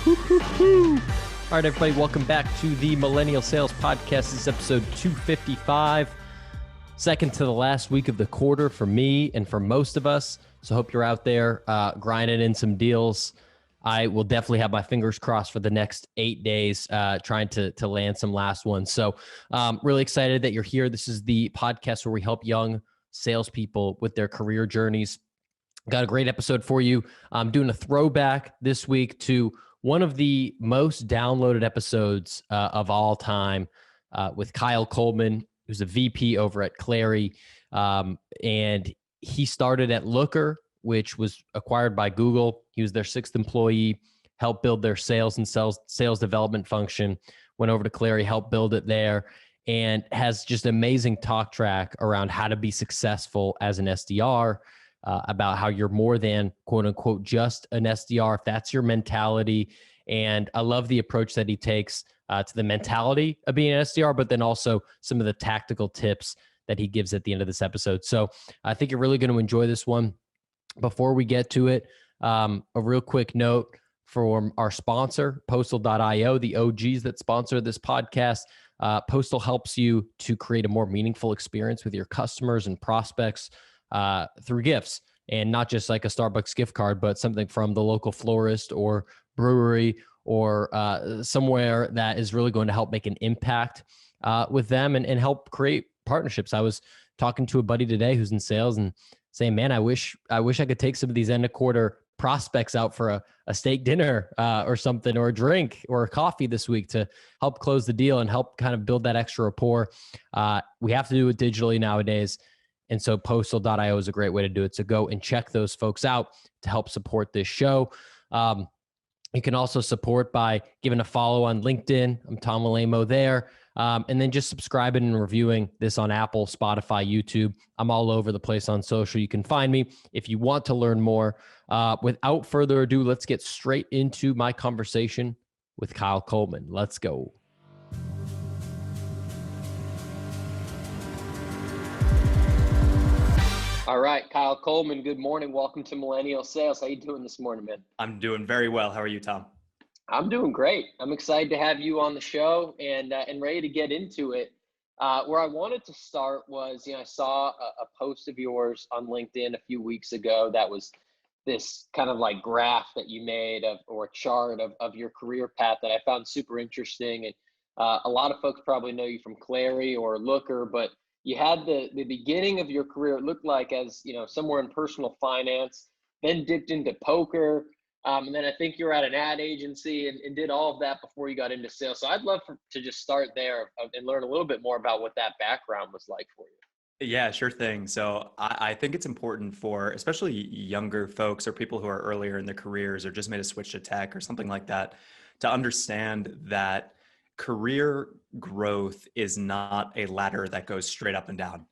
All right, everybody, welcome back to the Millennial Sales Podcast. This is episode 255, second to the last week of the quarter for me and for most of us. So hope you're out there grinding in some deals. I will definitely have my fingers crossed for the next 8 days, trying to land some last ones. So really excited that you're here. This is the podcast where we help young salespeople with their career journeys. Got a great episode for you. I'm doing a throwback this week to one of the most downloaded episodes of all time with Kyle Coleman, who's a VP over at Clari. And he started at Looker, which was acquired by Google. He was their sixth employee, helped build their sales and sales development function, went over to Clari, helped build it there, and has just amazing talk track around how to be successful as an SDR. About how you're more than quote unquote just an SDR, if that's your mentality. And I love the approach that he takes to the mentality of being an SDR, but then also some of the tactical tips that he gives at the end of this episode. So I think you're really going to enjoy this one. Before we get to it, a real quick note from our sponsor, Postal.io, the OGs that sponsor this podcast. Postal helps you to create a more meaningful experience with your customers and prospects through gifts, and not just like a Starbucks gift card, but something from the local florist or brewery or somewhere that is really going to help make an impact with them and help create partnerships. I was talking to a buddy today who's in sales and saying, man, I wish I could take some of these end of quarter prospects out for a steak dinner or something, or a drink or a coffee this week to help close the deal and help kind of build that extra rapport. We have to do it digitally nowadays. And so Postal.io is a great way to do it. So go and check those folks out to help support this show. You can also support by giving a follow on LinkedIn. I'm Tom Malamo there. And then just subscribing and reviewing this on Apple, Spotify, YouTube. I'm all over the place on social. You can find me if you want to learn more. Without further ado, let's get straight into my conversation with Kyle Coleman. Let's go. All right, Kyle Coleman, good morning. Welcome to Millennial Sales. How you doing this morning, man? I'm doing very well. How are you, Tom? I'm doing great. I'm excited to have you on the show and ready to get into it. Where I wanted to start was, I saw a post of yours on LinkedIn a few weeks ago that was this kind of like graph that you made or a chart of your career path that I found super interesting. And a lot of folks probably know you from Clari or Looker, but you had the beginning of your career, it looked like, as somewhere in personal finance, then dipped into poker. And then I think you were at an ad agency and did all of that before you got into sales. So I'd love to just start there and learn a little bit more about what that background was like for you. Yeah, sure thing. So I think it's important for especially younger folks or people who are earlier in their careers or just made a switch to tech or something like that to understand that career growth is not a ladder that goes straight up and down.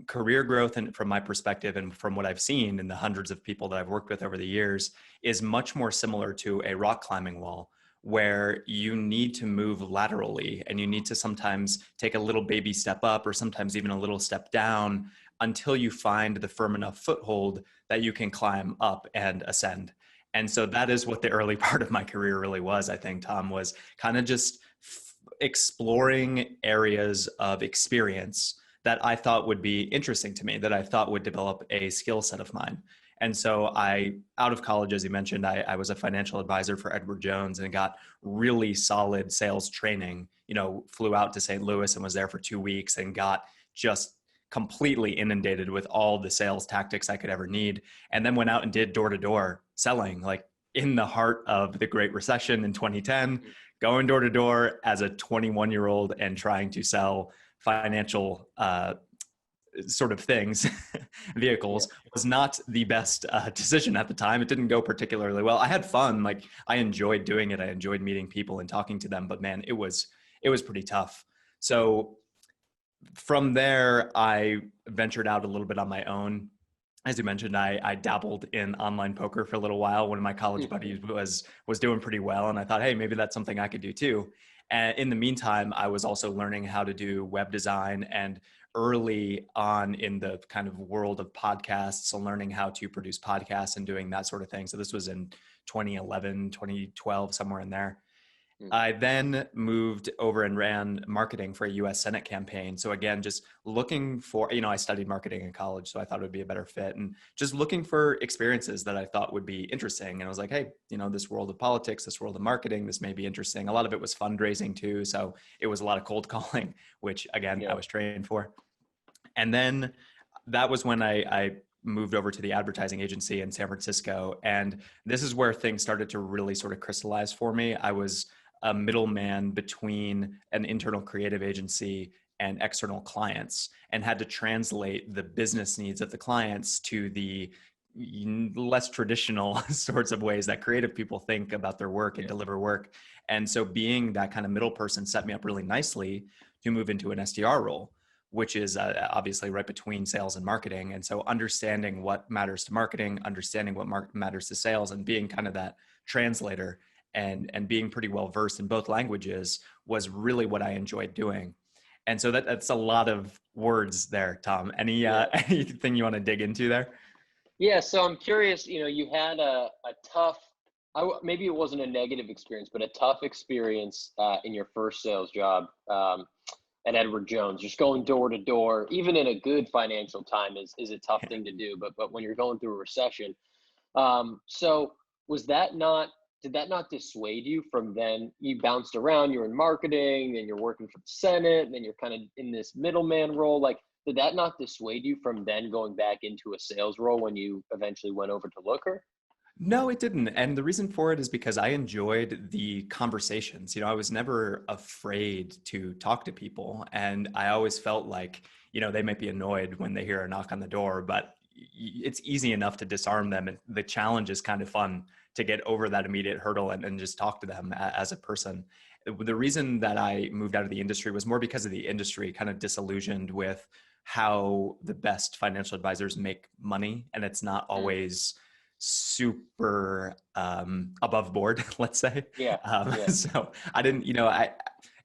Career growth, and from my perspective and from what I've seen in the hundreds of people that I've worked with over the years, is much more similar to a rock climbing wall, where you need to move laterally and you need to sometimes take a little baby step up or sometimes even a little step down until you find the firm enough foothold that you can climb up and ascend. And so that is what the early part of my career really was, I think, Tom, was kind of just exploring areas of experience that I thought would be interesting to me, that I thought would develop a skill set of mine. And so out of college, as you mentioned, I was a financial advisor for Edward Jones and got really solid sales training, flew out to St. Louis and was there for 2 weeks and got just completely inundated with all the sales tactics I could ever need. And then went out and did door-to-door selling, like in the heart of the Great Recession in 2010, going door to door as a 21-year-old and trying to sell financial sort of things, vehicles, was not the best decision at the time. It didn't go particularly well. I had fun. Like, I enjoyed doing it. I enjoyed meeting people and talking to them, but man, it was pretty tough. So from there, I ventured out a little bit on my own. As you mentioned, I dabbled in online poker for a little while. One of my college buddies was doing pretty well, and I thought, hey, maybe that's something I could do too. And in the meantime, I was also learning how to do web design and early on in the kind of world of podcasts and learning how to produce podcasts and doing that sort of thing. So this was in 2011, 2012, somewhere in there. I then moved over and ran marketing for a US Senate campaign. So again, just looking for, I studied marketing in college, so I thought it would be a better fit, and just looking for experiences that I thought would be interesting. And I was like, hey, this world of politics, this world of marketing, this may be interesting. A lot of it was fundraising too. So it was a lot of cold calling, which again, I was trained for. And then that was when I moved over to the advertising agency in San Francisco. And this is where things started to really sort of crystallize for me. I was a middleman between an internal creative agency and external clients, and had to translate the business needs of the clients to the less traditional sorts of ways that creative people think about their work and deliver work. And so being that kind of middle person set me up really nicely to move into an SDR role, which is obviously right between sales and marketing. And so understanding what matters to marketing, understanding what matters to sales, and being kind of that translator and being pretty well versed in both languages was really what I enjoyed doing. And so that's a lot of words there, Tom. Anything you want to dig into there? Yeah, so I'm curious, you had a tough, maybe it wasn't a negative experience, but a tough experience in your first sales job at Edward Jones. Just going door to door, even in a good financial time, is a tough thing to do. But when you're going through a recession, so did that not dissuade you from then? You bounced around, you're in marketing, then you're working for the Senate, and then you're kind of in this middleman role. Like, did that not dissuade you from then going back into a sales role when you eventually went over to Looker? No, it didn't. And the reason for it is because I enjoyed the conversations. I was never afraid to talk to people. And I always felt like, they might be annoyed when they hear a knock on the door, but it's easy enough to disarm them. And the challenge is kind of fun to get over that immediate hurdle and just talk to them as a person. The reason that I moved out of the industry was more because of the industry kind of disillusioned with how the best financial advisors make money. And it's not always super above board, let's say. So I didn't,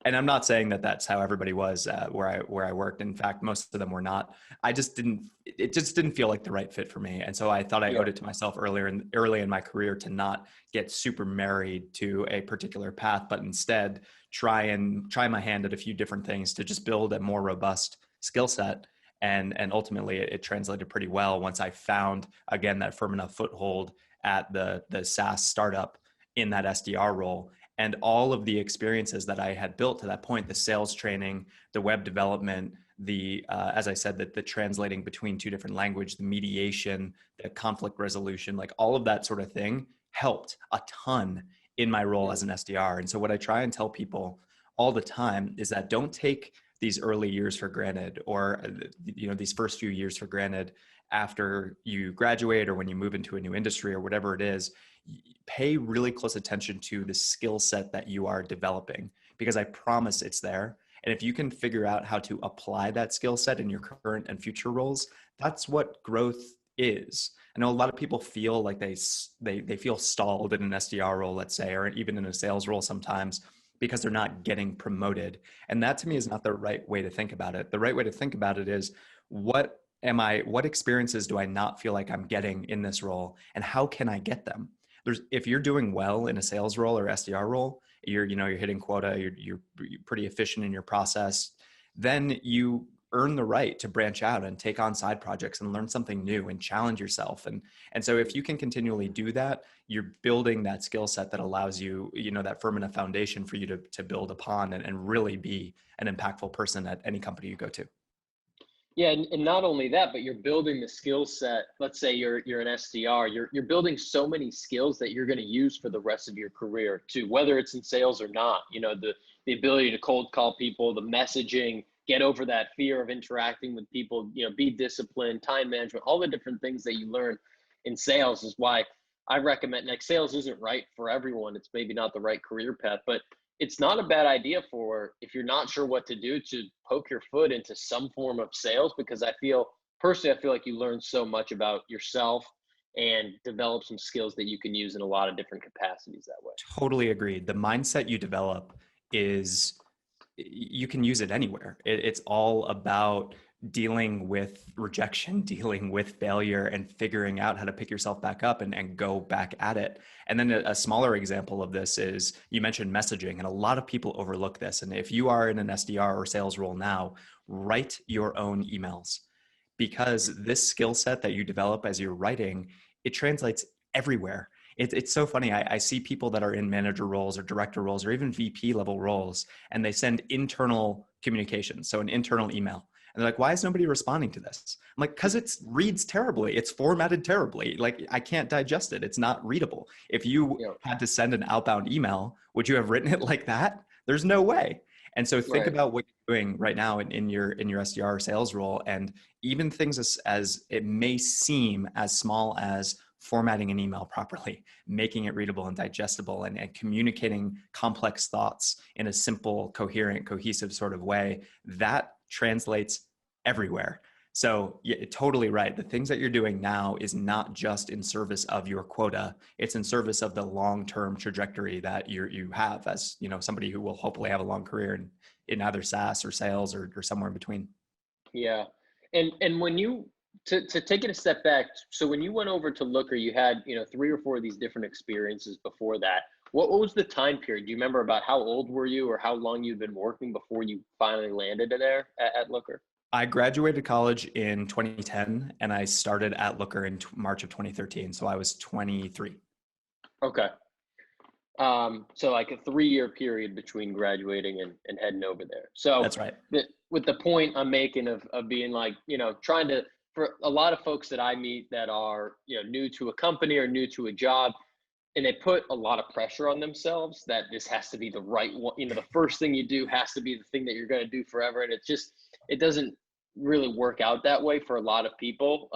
and I'm not saying that that's how everybody was where I worked. In fact, most of them were not. It just didn't feel like the right fit for me. And so I thought I owed it to myself early in my career to not get super married to a particular path, but instead try my hand at a few different things to just build a more robust skill set. And ultimately it translated pretty well once I found, again, that firm enough foothold at the SaaS startup in that SDR role. And all of the experiences that I had built to that point, the sales training, the web development, as I said, the translating between two different languages, the mediation, the conflict resolution, like all of that sort of thing helped a ton in my role as an SDR. And so what I try and tell people all the time is that don't take these early years for granted, or these first few years for granted after you graduate or when you move into a new industry or whatever it is. Pay really close attention to the skill set that you are developing, because I promise it's there. And if you can figure out how to apply that skill set in your current and future roles, that's what growth is. I know a lot of people feel like they feel stalled in an SDR role, let's say, or even in a sales role sometimes, because they're not getting promoted. And that to me is not the right way to think about it. The right way to think about it is, what experiences do I not feel like I'm getting in this role, and how can I get them? If you're doing well in a sales role or SDR role, you're hitting quota, you're pretty efficient in your process, then you earn the right to branch out and take on side projects and learn something new and challenge yourself. And so if you can continually do that, you're building that skill set that allows you, that firm enough foundation for you to build upon and really be an impactful person at any company you go to. Yeah, and not only that, but you're building the skill set. Let's say you're an SDR. You're building so many skills that you're going to use for the rest of your career too, whether it's in sales or not. The ability to cold call people, the messaging, get over that fear of interacting with people. Be disciplined, time management, all the different things that you learn in sales is why I recommend. Like, sales isn't right for everyone. It's maybe not the right career path, but it's not a bad idea if you're not sure what to do, to poke your foot into some form of sales, because I feel like you learn so much about yourself and develop some skills that you can use in a lot of different capacities that way. Totally agreed. The mindset you develop you can use it anywhere. It's all about dealing with rejection, dealing with failure, and figuring out how to pick yourself back up and go back at it. And then a smaller example of this is you mentioned messaging, and a lot of people overlook this. And if you are in an SDR or sales role now, write your own emails, because this skill set that you develop as you're writing, it translates everywhere. It's so funny. I see people that are in manager roles or director roles or even VP level roles, and they send internal communications, so an internal email. And they're like, why is nobody responding to this? I'm like, because it reads terribly. It's formatted terribly. Like, I can't digest it. It's not readable. If you had to send an outbound email, would you have written it like that? There's no way. And so think about what you're doing right now in your SDR sales role, and even things as it may seem as small as formatting an email properly, making it readable and digestible, and communicating complex thoughts in a simple, coherent, cohesive sort of way, that translates everywhere. So yeah, totally right. The things that you're doing now is not just in service of your quota. It's in service of the long-term trajectory that you have as, somebody who will hopefully have a long career in either SaaS or sales or somewhere in between. Yeah. And when you, to take it a step back, so when you went over to Looker, you had, 3 or 4 of these different experiences before that. What was the time period? Do you remember about how old were you or how long you'd been working before you finally landed there at Looker? I graduated college in 2010 and I started at Looker in March of 2013. So I was 23. Okay. So like a 3-year period between graduating and heading over there. So that's right. With the point I'm making of being like, trying to, for a lot of folks that I meet that are, new to a company or new to a job, and they put a lot of pressure on themselves that this has to be the right one. The first thing you do has to be the thing that you're going to do forever. And it doesn't really work out that way for a lot of people.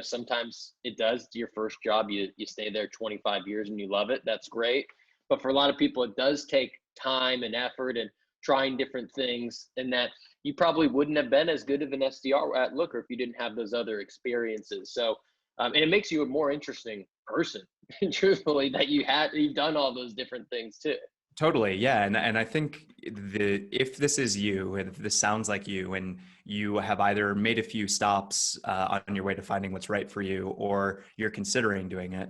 Sometimes it does. Your first job, you stay there 25 years and you love it. That's great. But for a lot of people, it does take time and effort and trying different things, and that you probably wouldn't have been as good of an SDR at Looker if you didn't have those other experiences. So, and it makes you a more interesting person, truthfully, that you've done all those different things too. Totally. Yeah. And I think if this is you, and if this sounds like you, and you have either made a few stops on your way to finding what's right for you, or you're considering doing it,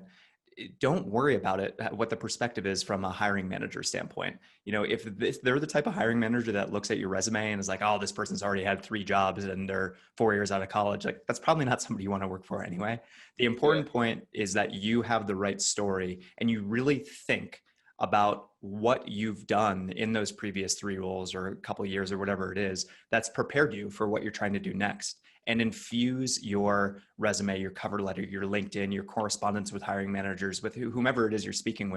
don't worry about it, what the perspective is from a hiring manager standpoint. If they're the type of hiring manager that looks at your resume and is like, oh, this person's already had 3 jobs and they're 4 years out of college, like that's probably not somebody you want to work for anyway. The important point is that you have the right story and you really think about what you've done in those previous 3 roles or a couple of years or whatever it is that's prepared you for what you're trying to do next, and infuse your resume, your cover letter, your LinkedIn, your correspondence with hiring managers, with whomever it is you're speaking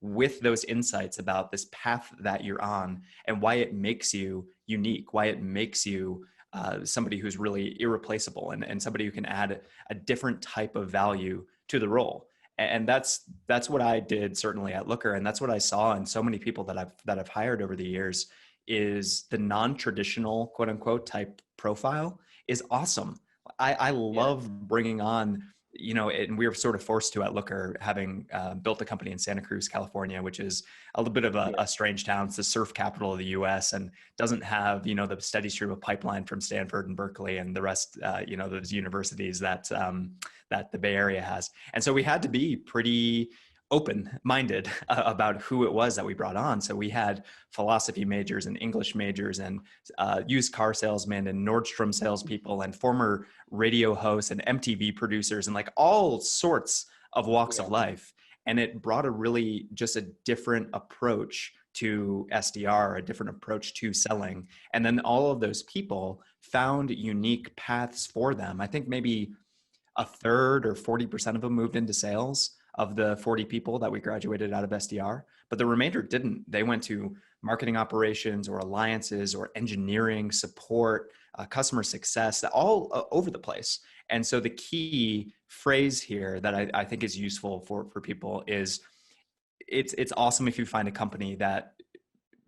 with those insights about this path that you're on and why it makes you unique, why it makes you somebody who's really irreplaceable and somebody who can add a different type of value to the role. And that's what I did certainly at Looker, and that's what I saw in so many people that I've hired over the years, is the non-traditional quote unquote type profile is awesome. I love bringing on, and we were sort of forced to at Looker, having built a company in Santa Cruz, California, which is a little bit of a strange town. It's the surf capital of the US and doesn't have, the steady stream of pipeline from Stanford and Berkeley and the rest, those universities that the Bay Area has. And so we had to be pretty open-minded about who it was that we brought on. So we had philosophy majors and English majors and used car salesmen and Nordstrom salespeople and former radio hosts and MTV producers and like all sorts of walks of life. And it brought just a different approach to SDR, a different approach to selling. And then all of those people found unique paths for them. I think maybe a third or 40% of them moved into sales of the 40 people that we graduated out of SDR, but the remainder didn't. They went to marketing operations or alliances or engineering, support, customer success, all over the place. And so the key phrase here that I think is useful for people is it's awesome if you find a company that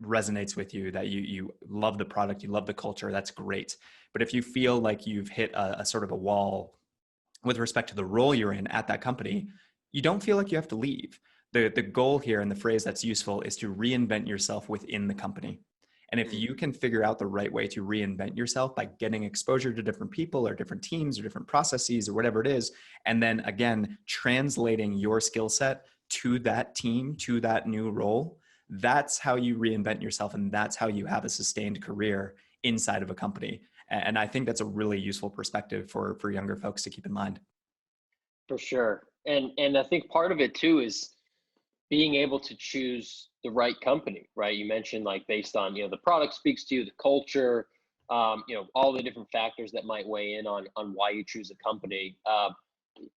resonates with you, that you love the product, you love the culture, that's great. But if you feel like you've hit a sort of a wall with respect to the role you're in at that company, you don't feel like you have to leave. The goal here and the phrase that's useful is to reinvent yourself within the company. And if you can figure out the right way to reinvent yourself by getting exposure to different people or different teams or different processes or whatever it is, and then again, translating your skill set to that team, to that new role, that's how you reinvent yourself. And that's how you have a sustained career inside of a company. And I think that's a really useful perspective for younger folks to keep in mind. For sure. And I think part of it too is being able to choose the right company, right? You mentioned like based on, the product speaks to you, the culture, all the different factors that might weigh in on why you choose a company.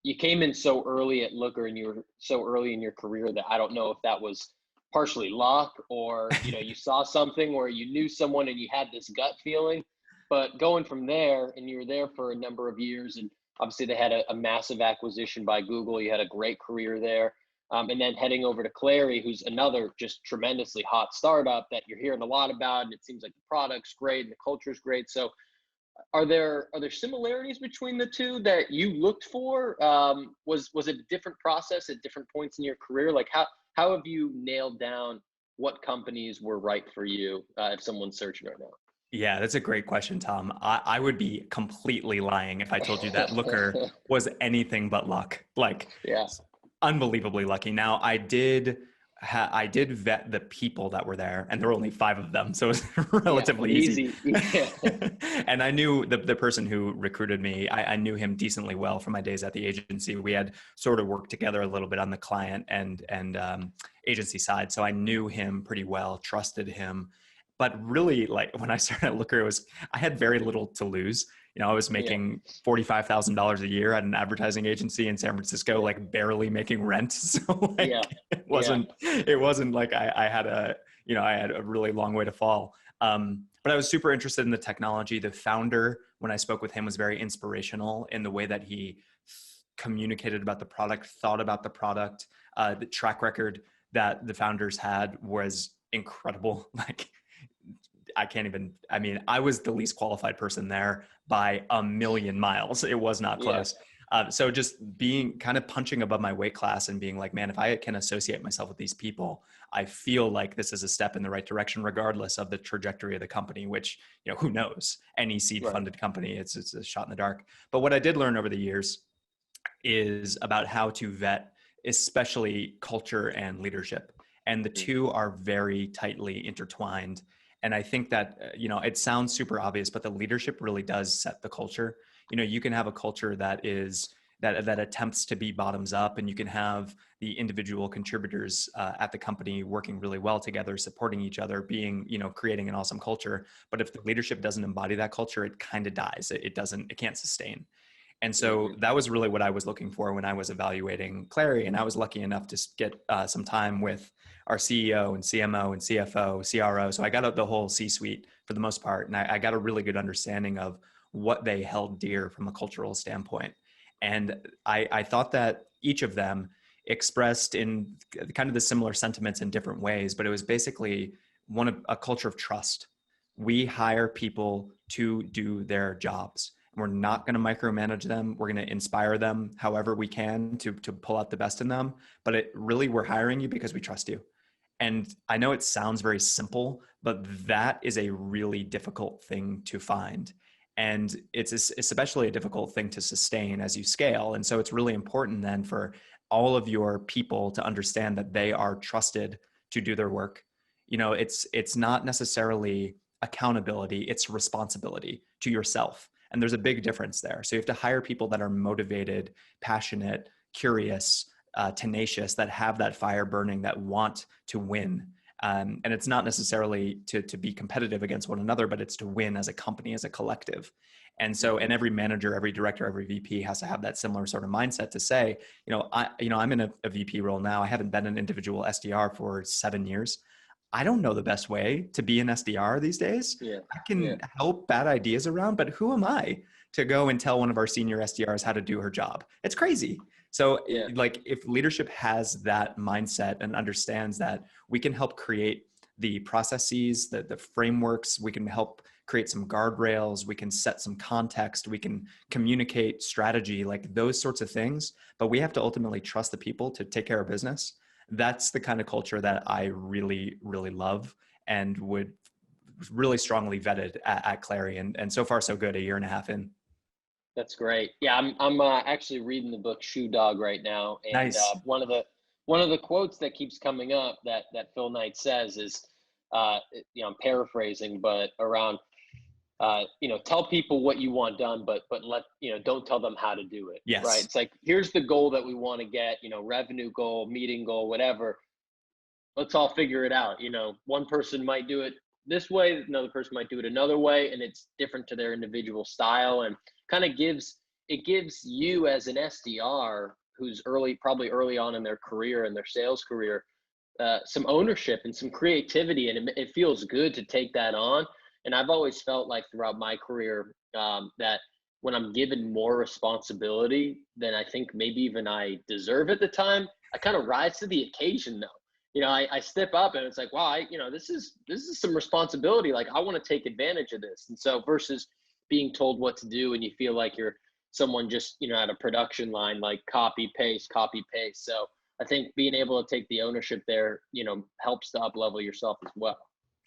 You came in so early at Looker and you were so early in your career that I don't know if that was partially luck or, you saw something where you knew someone and you had this gut feeling, but going from there and you were there for a number of years and obviously they had a massive acquisition by Google. You had a great career there. And then heading over to Clari, who's another just tremendously hot startup that you're hearing a lot about, and it seems like the product's great and the culture's great. So are there similarities between the two that you looked for? Was it a different process at different points in your career? Like how have you nailed down what companies were right for you if someone's searching right now? Yeah, that's a great question, Tom. I would be completely lying if I told you that Looker was anything but luck. Like, yeah, unbelievably lucky. Now, I did vet the people that were there, and there were only 5 of them, so it was relatively easy. Yeah. And I knew the person who recruited me. I knew him decently well from my days at the agency. We had sort of worked together a little bit on the client and agency side, so I knew him pretty well, trusted him. But really, like when I started at Looker, I had very little to lose. I was making $45,000 a year at an advertising agency in San Francisco, like barely making rent. So it wasn't like I had a really long way to fall. But I was super interested in the technology. The founder, when I spoke with him, was very inspirational in the way that he communicated about the product, thought about the product. The track record that the founders had was incredible. Like, I was the least qualified person there by a million miles. It was not close. So just being kind of punching above my weight class and being like, man, if I can associate myself with these people, I feel like this is a step in the right direction, regardless of the trajectory of the company, which, who knows, any seed funded company, it's a shot in the dark. But what I did learn over the years is about how to vet, especially culture and leadership. And the two are very tightly intertwined. And I think that, it sounds super obvious, but the leadership really does set the culture. You can have a culture that attempts to be bottoms up, and you can have the individual contributors at the company working really well together, supporting each other, being, creating an awesome culture. But if the leadership doesn't embody that culture, it kind of dies. It can't sustain. And so that was really what I was looking for when I was evaluating Clari. And I was lucky enough to get some time with our CEO and CMO and CFO, CRO. So I got the whole C-suite for the most part. And I got a really good understanding of what they held dear from a cultural standpoint. And I thought that each of them expressed in kind of the similar sentiments in different ways, but it was basically a culture of trust. We hire people to do their jobs. We're not going to micromanage them. We're going to inspire them however we can to pull out the best in them. But we're hiring you because we trust you. And I know it sounds very simple, but that is a really difficult thing to find. And it's especially a difficult thing to sustain as you scale. And so it's really important then for all of your people to understand that they are trusted to do their work. It's not necessarily accountability, it's responsibility to yourself. And there's a big difference there. So you have to hire people that are motivated, passionate, curious, tenacious, that have that fire burning, that want to win. And it's not necessarily to be competitive against one another, but it's to win as a company, as a collective. And so, and every manager, every director, every VP has to have that similar sort of mindset to say, I'm in a VP role now. I haven't been an individual SDR for 7 years. I don't know the best way to be an SDR these days. I can help bad ideas around, but who am I to go and tell one of our senior SDRs how to do her job? It's crazy. So like if leadership has that mindset and understands that we can help create the processes, the frameworks, we can help create some guardrails, we can set some context, we can communicate strategy, like those sorts of things, but we have to ultimately trust the people to take care of business. That's the kind of culture that I really, really love and would really strongly vetted at Clari, and so far so good, a year and a half in. That's great. Yeah, I'm actually reading the book Shoe Dog right now, and Nice. one of the quotes that keeps coming up that Phil Knight says is, I'm paraphrasing, but around, tell people what you want done, but don't tell them how to do it. Right? Yes. It's like, here's the goal that we want to get, revenue goal, meeting goal, whatever. Let's all figure it out. One person might do it this way, another person might do it another way, and it's different to their individual style, and kind of gives you as an SDR who's probably early on in their career and their sales career, some ownership and some creativity, and it feels good to take that on. And I've always felt like throughout my career, that when I'm given more responsibility than I think maybe even I deserve at the time, I kind of rise to the occasion though. I step up and it's like, wow, this is some responsibility. Like, I want to take advantage of this. And so versus being told what to do and you feel like you're someone just, at a production line, like copy, paste. So I think being able to take the ownership there, helps to up level yourself as well.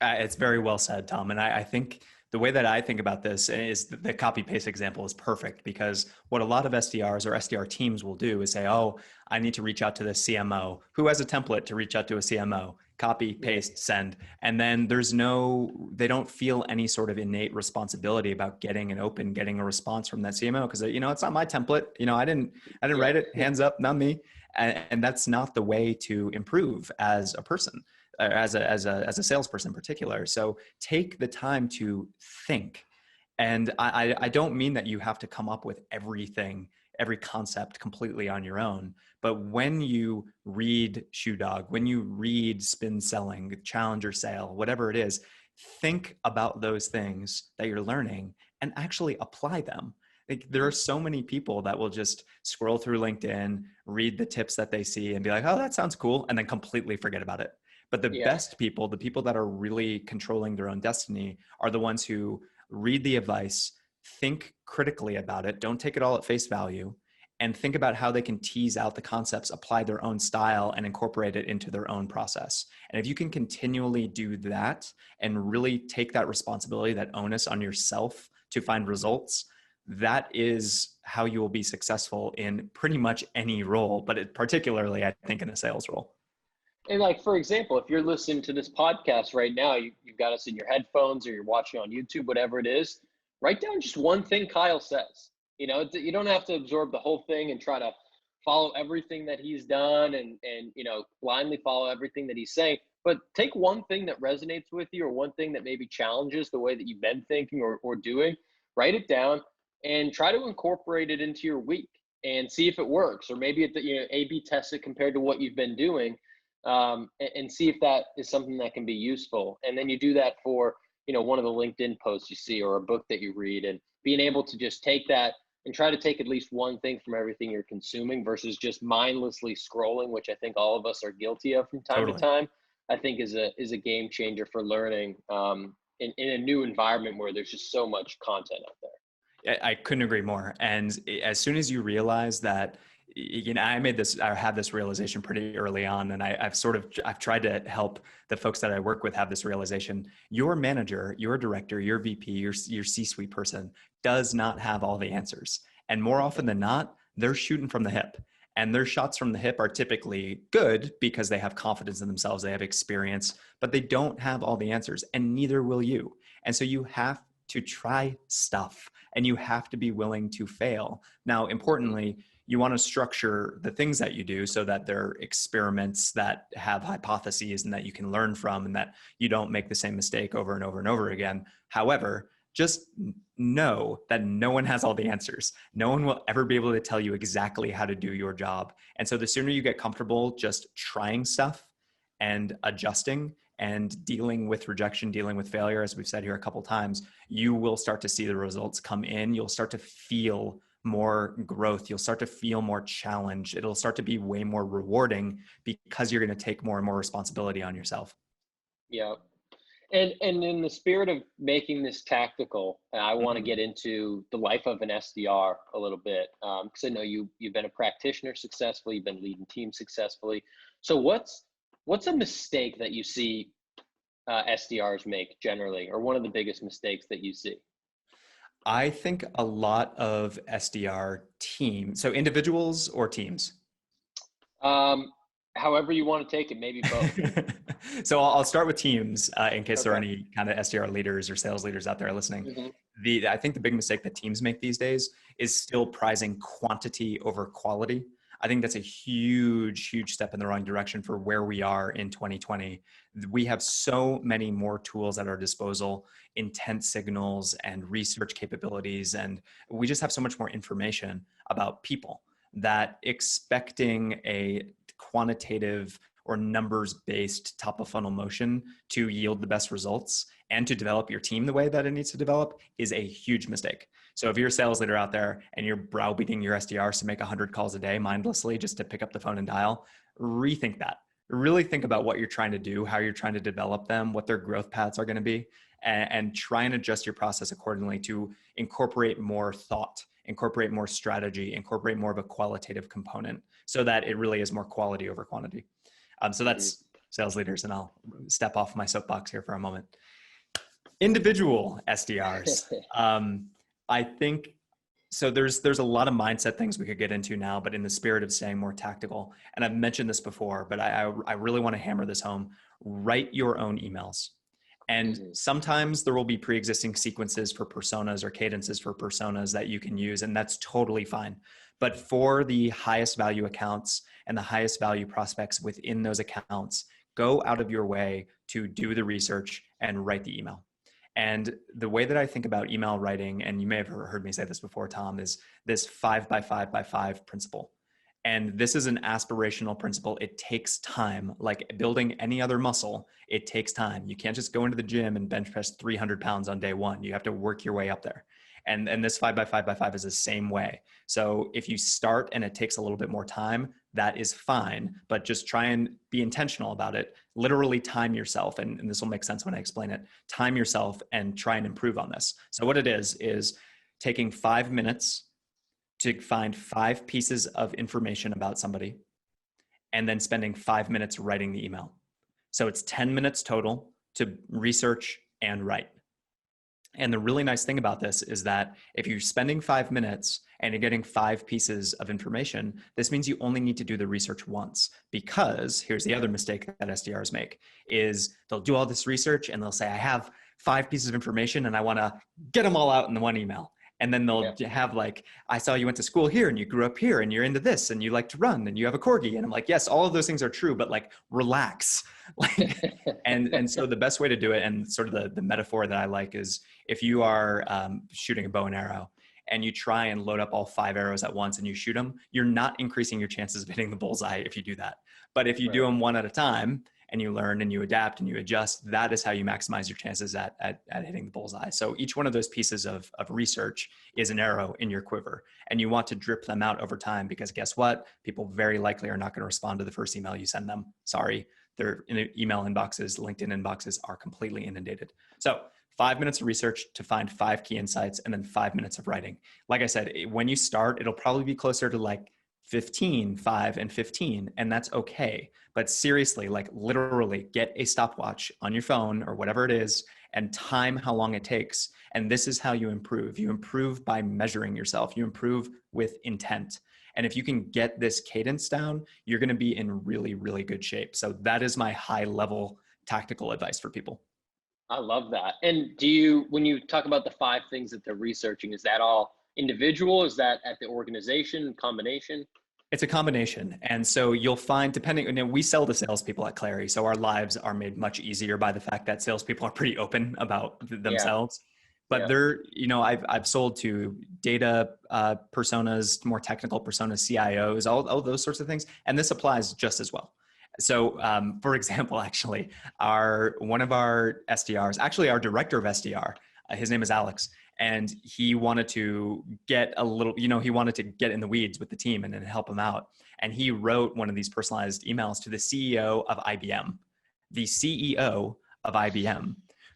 It's very well said, Tom. And I think the way that I think about this is the copy paste example is perfect, because what a lot of SDRs or SDR teams will do is say, oh, I need to reach out to the CMO who has a template to reach out to a CMO, copy, paste, send. And then they don't feel any sort of innate responsibility about getting a response from that CMO, because, it's not my template. I didn't write it, hands up, not me. And that's not the way to improve as a person, as a salesperson in particular. So take the time to think. And I don't mean that you have to come up with everything, every concept completely on your own. But when you read Shoe Dog, when you read Spin Selling, Challenger Sale, whatever it is, think about those things that you're learning and actually apply them. Like, there are so many people that will just scroll through LinkedIn, read the tips that they see and be like, oh, that sounds cool, and then completely forget about it. But the best people, the people that are really controlling their own destiny, are the ones who read the advice, think critically about it, don't take it all at face value, and think about how they can tease out the concepts, apply their own style, and incorporate it into their own process. And if you can continually do that and really take that responsibility, that onus on yourself to find results, that is how you will be successful in pretty much any role, but particularly, I think, in a sales role. And like, for example, if you're listening to this podcast right now, you've got us in your headphones or you're watching on YouTube, whatever it is, write down just one thing Kyle says. You don't have to absorb the whole thing and try to follow everything that he's done and blindly follow everything that he's saying. But take one thing that resonates with you, or one thing that maybe challenges the way that you've been thinking or doing, write it down and try to incorporate it into your week and see if it works. Or maybe A/B test it compared to what you've been doing. And see if that is something that can be useful. And then you do that for, one of the LinkedIn posts you see or a book that you read, and being able to just take that and try to take at least one thing from everything you're consuming versus just mindlessly scrolling, which I think all of us are guilty of from time to time, I think is a game changer for learning in a new environment where there's just so much content out there. I couldn't agree more. And as soon as you realize that, I had this realization pretty early on, and I've tried to help the folks that I work with have this realization. Your manager, your director, your VP, your C-suite person does not have all the answers. And more often than not, they're shooting from the hip. And their shots from the hip are typically good because they have confidence in themselves, they have experience, but they don't have all the answers, and neither will you. And so you have to try stuff, and you have to be willing to fail. Now, importantly, you want to structure the things that you do so that they're experiments that have hypotheses and that you can learn from, and that you don't make the same mistake over and over and over again. However, just know that no one has all the answers. No one will ever be able to tell you exactly how to do your job. And so the sooner you get comfortable just trying stuff and adjusting and dealing with rejection, dealing with failure, as we've said here a couple of times, you will start to see the results come in. You'll start to feel more growth. You'll start to feel more challenge. It'll start to be way more rewarding because you're going to take more and more responsibility on yourself. Yeah. And in the spirit of making this tactical, I want to get into the life of an SDR a little bit, because I know you've been a practitioner successfully, you've been leading teams successfully. So what's a mistake that you see SDRs make generally, or one of the biggest mistakes that you see? I think a lot of SDR teams, so individuals or teams? Um, However you want to take it, maybe both. So I'll start with teams in case there are Okay. any kind of SDR leaders or sales leaders out there listening. Hmm. I think the big mistake that teams make these days is still prizing quantity over quality. I think that's a huge step in the wrong direction for where we are in 2020. We have so many more tools at our disposal, intent signals and research capabilities, and we just have so much more information about people that expecting a quantitative or numbers based top of funnel motion to yield the best results and to develop your team the way that it needs to develop is a huge mistake. So if you're a sales leader out there and you're browbeating your SDRs to make 100 calls a day mindlessly just to pick up the phone and dial, rethink that. Really think about what you're trying to do, how you're trying to develop them, what their growth paths are going to be, and try and adjust your process accordingly to incorporate more thought, incorporate more strategy, incorporate more of a qualitative component so that it really is more quality over quantity. So that's sales leaders, and I'll step off my soapbox here for a moment. Individual SDRs. I think, so there's a lot of mindset things we could get into now, but in the spirit of staying more tactical, and I've mentioned this before, but I really want to hammer this home. Write your own emails. And sometimes there will be pre-existing sequences for personas or cadences for personas that you can use, and that's totally fine. But for the highest value accounts and the highest value prospects within those accounts, go out of your way to do the research and write the email. And the way that I think about email writing, and you may have heard me say this before, Tom, is this 5 by 5 by 5 principle. And this is an aspirational principle. It takes time, like building any other muscle. It takes time. You can't just go into the gym and bench press 300 pounds on day one. You have to work your way up there. And this 5 by 5 by 5 is the same way. So if you start and it takes a little bit more time, that is fine, but just try and be intentional about it. Literally time yourself. And this will make sense when I explain it. Time yourself and try and improve on this. So what it is taking 5 minutes to find 5 pieces of information about somebody and then spending 5 minutes writing the email. So it's 10 minutes total to research and write. And the really nice thing about this is that if you're spending 5 minutes and you're getting 5 pieces of information, this means you only need to do the research once, because here's the other mistake that SDRs make is they'll do all this research and they'll say, I have 5 pieces of information and I want to get them all out in the one email. And then they'll have like, I saw you went to school here and you grew up here and you're into this and you like to run and you have a corgi. And I'm like, yes, all of those things are true, but like relax. and so the best way to do it, and sort of the metaphor that I like, is if you are shooting a bow and arrow and you try and load up all 5 arrows at once and you shoot them, you're not increasing your chances of hitting the bullseye if you do that. But if you do them one at a time, and you learn and you adapt and you adjust, that is how you maximize your chances at hitting the bullseye. So each one of those pieces of research is an arrow in your quiver, and you want to drip them out over time, because guess what? People very likely are not going to respond to the first email you send them. Sorry, their email inboxes, LinkedIn inboxes are completely inundated. So 5 minutes of research to find 5 key insights, and then 5 minutes of writing. Like I said, when you start, it'll probably be closer to like 15, 5, and 15, and that's okay. But seriously, like literally get a stopwatch on your phone or whatever it is and time how long it takes. And this is how you improve. You improve by measuring yourself. You improve with intent. And if you can get this cadence down, you're going to be in really, really good shape. So that is my high level tactical advice for people. I love that. And when you talk about the 5 things that they're researching, is that all individual? Is that at the organization, combination? It's a combination. And so you'll find, depending, we sell to salespeople at Clari, so our lives are made much easier by the fact that salespeople are pretty open about themselves. But I've sold to data personas, more technical personas, CIOs, all those sorts of things. And this applies just as well. So for example, actually, one of our SDRs, actually our director of SDR, his name is Alex. And he wanted to get he wanted to get in the weeds with the team and then help them out. And he wrote one of these personalized emails to the CEO of IBM,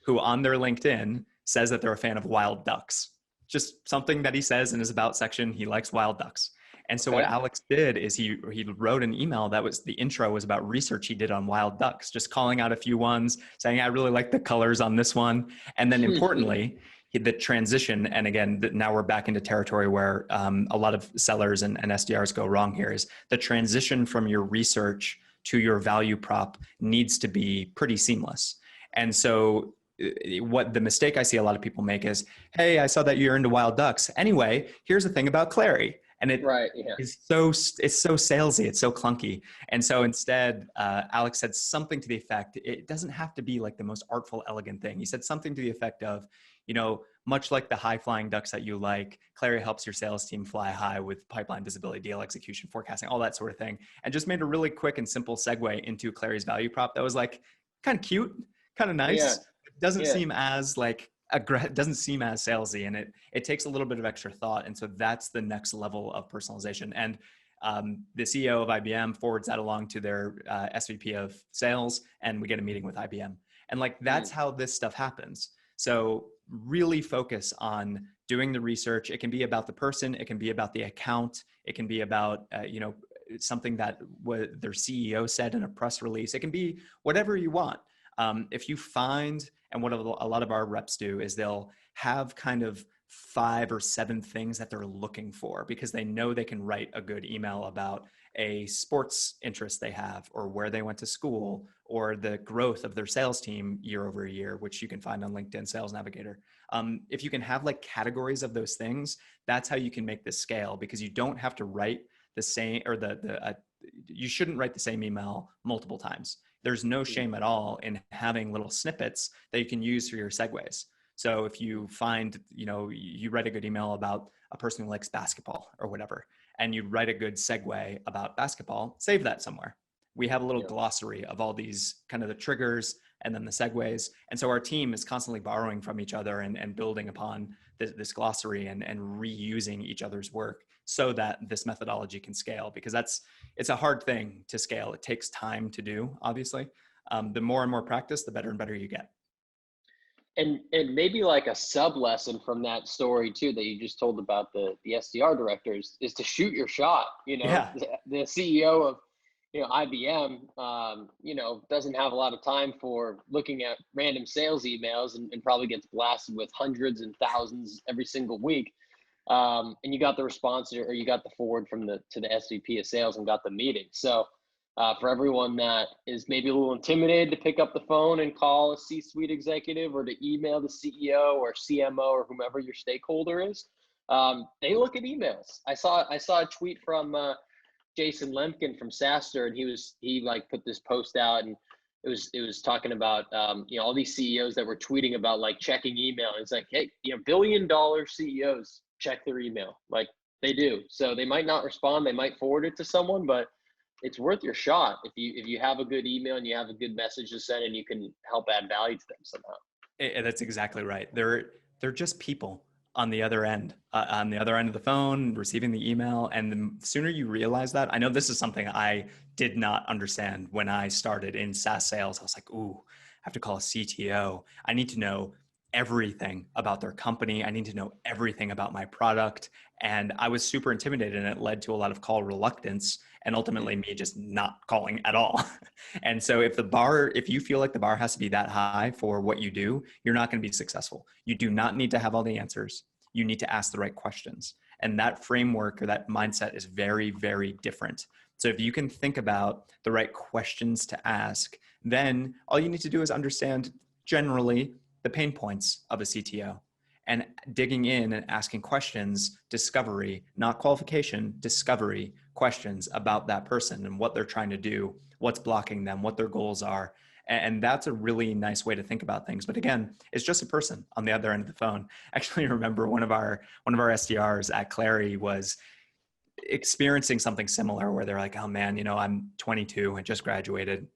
who on their LinkedIn says that they're a fan of wild ducks. Just something that he says in his about section, he likes wild ducks. And so what Alex did is he wrote an email that was, the intro was about research he did on wild ducks, just calling out a few ones, saying, I really like the colors on this one. And then importantly, the transition, and again, now we're back into territory where a lot of sellers and SDRs go wrong here, is the transition from your research to your value prop needs to be pretty seamless. And so what the mistake I see a lot of people make is, hey, I saw that you're into wild ducks. Anyway, here's the thing about Clari. And it is it's so salesy, it's so clunky. And so instead, Alex said something to the effect, it doesn't have to be like the most artful, elegant thing. He said something to the effect of, you know, much like the high flying ducks that you like, Clari helps your sales team fly high with pipeline visibility, deal execution, forecasting, all that sort of thing. And just made a really quick and simple segue into Clari's value prop that was like kind of cute, kind of nice. Yeah. It doesn't seem as like, doesn't seem as salesy, and it takes a little bit of extra thought. And so that's the next level of personalization. And the CEO of IBM forwards that along to their SVP of sales, and we get a meeting with IBM. And like, that's how this stuff happens. So really focus on doing the research. It can be about the person. It can be about the account. It can be about, you know, something that their CEO said in a press release. It can be whatever you want. If you find, and what a lot of our reps do is they'll have kind of 5 or 7 things that they're looking for, because they know they can write a good email about a sports interest they have, or where they went to school, or the growth of their sales team year over year, which you can find on LinkedIn Sales Navigator. If you can have like categories of those things, that's how you can make this scale, because you don't have to write the same, or you shouldn't write the same email multiple times. There's no shame at all in having little snippets that you can use for your segues. So if you find, you know, you write a good email about a person who likes basketball or whatever, and you write a good segue about basketball, save that somewhere. We have a little glossary of all these kind of the triggers and then the segues. And so our team is constantly borrowing from each other and building upon this glossary and reusing each other's work so that this methodology can scale, because it's a hard thing to scale. It takes time to do, obviously. The more and more practice, the better and better you get. And maybe like a sub lesson from that story too, that you just told about the SDR directors, is to shoot your shot. You know, the CEO of, you know, IBM, you know, doesn't have a lot of time for looking at random sales emails and probably gets blasted with hundreds and thousands every single week. And you got the response, or you got the forward to the SVP of sales and got the meeting. So for everyone that is maybe a little intimidated to pick up the phone and call a C-suite executive, or to email the CEO or CMO or whomever your stakeholder is, they look at emails. I saw a tweet from Jason Lemkin from SaaStr, and he like put this post out, and it was talking about you know, all these CEOs that were tweeting about like checking email. And it's like, hey, you know, $1 billion CEOs check their email, like they do. So they might not respond, they might forward it to someone, but it's worth your shot if you have a good email and you have a good message to send, and you can help add value to them somehow. That's exactly right. They're just people on the other end of the phone, receiving the email. And the sooner you realize that, I know this is something I did not understand when I started in SaaS sales. I was like, ooh, I have to call a CTO. I need to know everything about their company. I need to know everything about my product. And I was super intimidated, and it led to a lot of call reluctance, and ultimately me just not calling at all. And so if you feel like the bar has to be that high for what you do, you're not going to be successful. You do not need to have all the answers. You need to ask the right questions. And that framework or that mindset is very, very different. So if you can think about the right questions to ask, then all you need to do is understand generally the pain points of a CTO, and digging in and asking questions, discovery, not qualification, discovery questions about that person and what they're trying to do, what's blocking them, what their goals are. And that's a really nice way to think about things. But again, it's just a person on the other end of the phone. Actually, I remember one of our SDRs at Clari was experiencing something similar, where they're like, oh man, you know, I'm 22 and just graduated,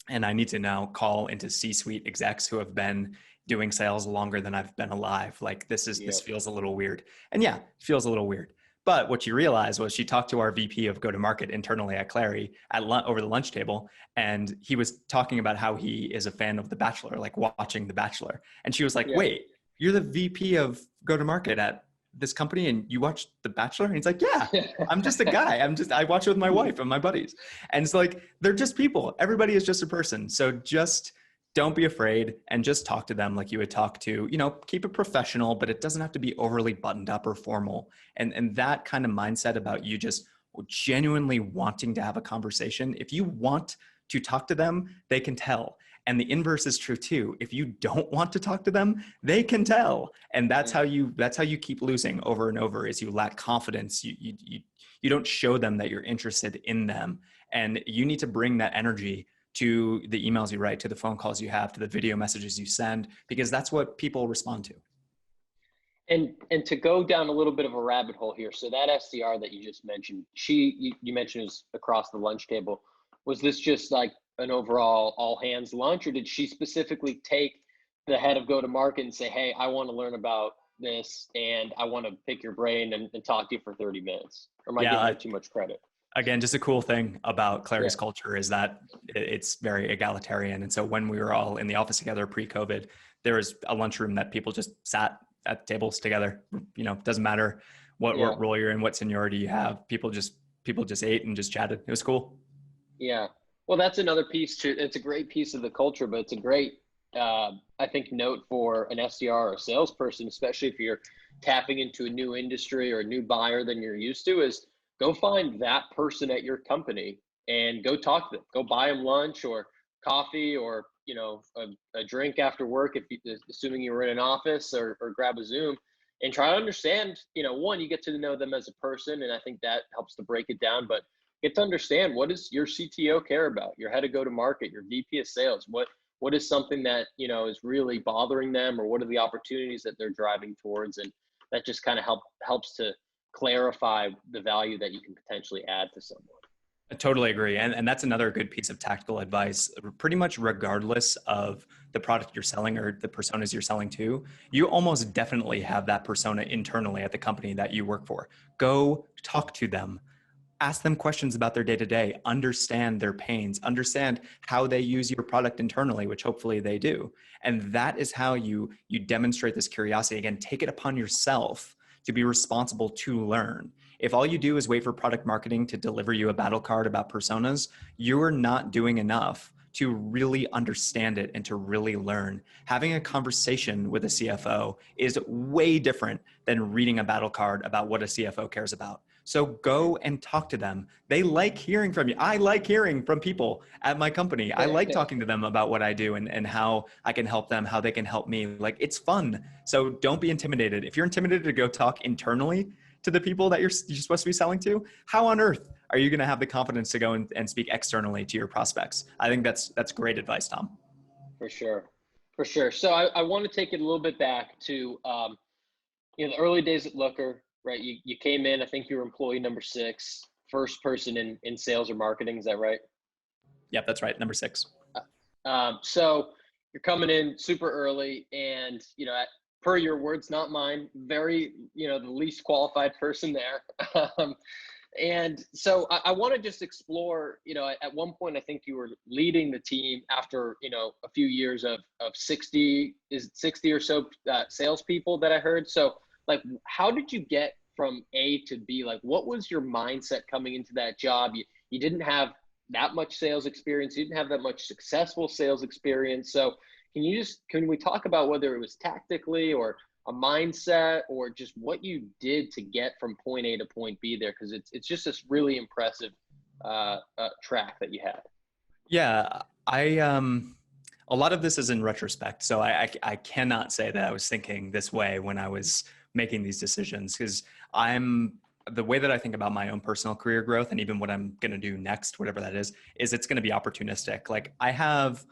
and I need to now call into C-suite execs who have been doing sales longer than I've been alive. Like this feels a little weird. And yeah, it feels a little weird. But what she realized was she talked to our VP of go-to-market internally at Clari over the lunch table. And he was talking about how he is a fan of The Bachelor, like watching The Bachelor. And she was like, wait, you're the VP of go-to-market at this company and you watch The Bachelor? And he's like, yeah, I'm just a guy. I watch it with my wife and my buddies. And it's like, they're just people. Everybody is just a person. So just don't be afraid and just talk to them like you would talk to, keep it professional, but it doesn't have to be overly buttoned up or formal. And that kind of mindset about you just genuinely wanting to have a conversation. If you want to talk to them, they can tell. And the inverse is true too. If you don't want to talk to them, they can tell. And that's how you keep losing over and over, is you lack confidence. You don't show them that you're interested in them. And you need to bring that energy to the emails you write, to the phone calls you have, to the video messages you send, because that's what people respond to. And to go down a little bit of a rabbit hole here. So that SDR that you just mentioned, you mentioned was across the lunch table. Was this just like an overall all hands lunch, or did she specifically take the head of go-to-market and say, hey, I want to learn about this and I want to pick your brain and talk to you for 30 minutes? Or am I giving her too much credit? Again, just a cool thing about Clari's culture is that it's very egalitarian. And so when we were all in the office together pre-COVID, there was a lunchroom that people just sat at tables together. Doesn't matter what role you're in, what seniority you have. People just ate and just chatted. It was cool. Yeah. Well, that's another piece too. It's a great piece of the culture, but it's a great, I think, note for an SDR or a salesperson, especially if you're tapping into a new industry or a new buyer than you're used to, is go find that person at your company and go talk to them. Go buy them lunch or coffee or, a drink after work, assuming you were in an office, or grab a Zoom and try to understand, one, you get to know them as a person. And I think that helps to break it down, but get to understand, what does your CTO care about? Your head of go-to-market, your VP of sales, what is something that, is really bothering them, or what are the opportunities that they're driving towards? And that just kind of helps to clarify the value that you can potentially add to someone. I totally agree. And that's another good piece of tactical advice. Pretty much regardless of the product you're selling or the personas you're selling to, you almost definitely have that persona internally at the company that you work for. Go talk to them. Ask them questions about their day-to-day, understand their pains, understand how they use your product internally, which hopefully they do. And that is how you demonstrate this curiosity. Again, take it upon yourself to be responsible to learn. If all you do is wait for product marketing to deliver you a battle card about personas, you're not doing enough to really understand it and to really learn. Having a conversation with a CFO is way different than reading a battle card about what a CFO cares about. So go and talk to them. They like hearing from you. I like hearing from people at my company. I like talking to them about what I do and how I can help them, how they can help me. Like, it's fun. So don't be intimidated. If you're intimidated to go talk internally to the people that you're supposed to be selling to, how on earth are you going to have the confidence to go and speak externally to your prospects? I think that's great advice, Tom. For sure. So I want to take it a little bit back to the early days at Looker, right? You came in, I think you were employee number 6, first person in sales or marketing. Is that right? Yep, that's right. Number 6. So you're coming in super early and, per your words, not mine, very, the least qualified person there. And so I want to just explore, at one point, I think you were leading the team after, a few years of 60 or so salespeople that I heard. So like, how did you get from A to B? Like, what was your mindset coming into that job? You didn't have that much sales experience. You didn't have that much successful sales experience. So can we talk about whether it was tactically or a mindset or just what you did to get from point A to point B there? Because it's just this really impressive track that you had. Yeah, a lot of this is in retrospect. So I cannot say that I was thinking this way when I was making these decisions, because the way that I think about my own personal career growth and even what I'm going to do next, whatever that is it's going to be opportunistic. Like, I have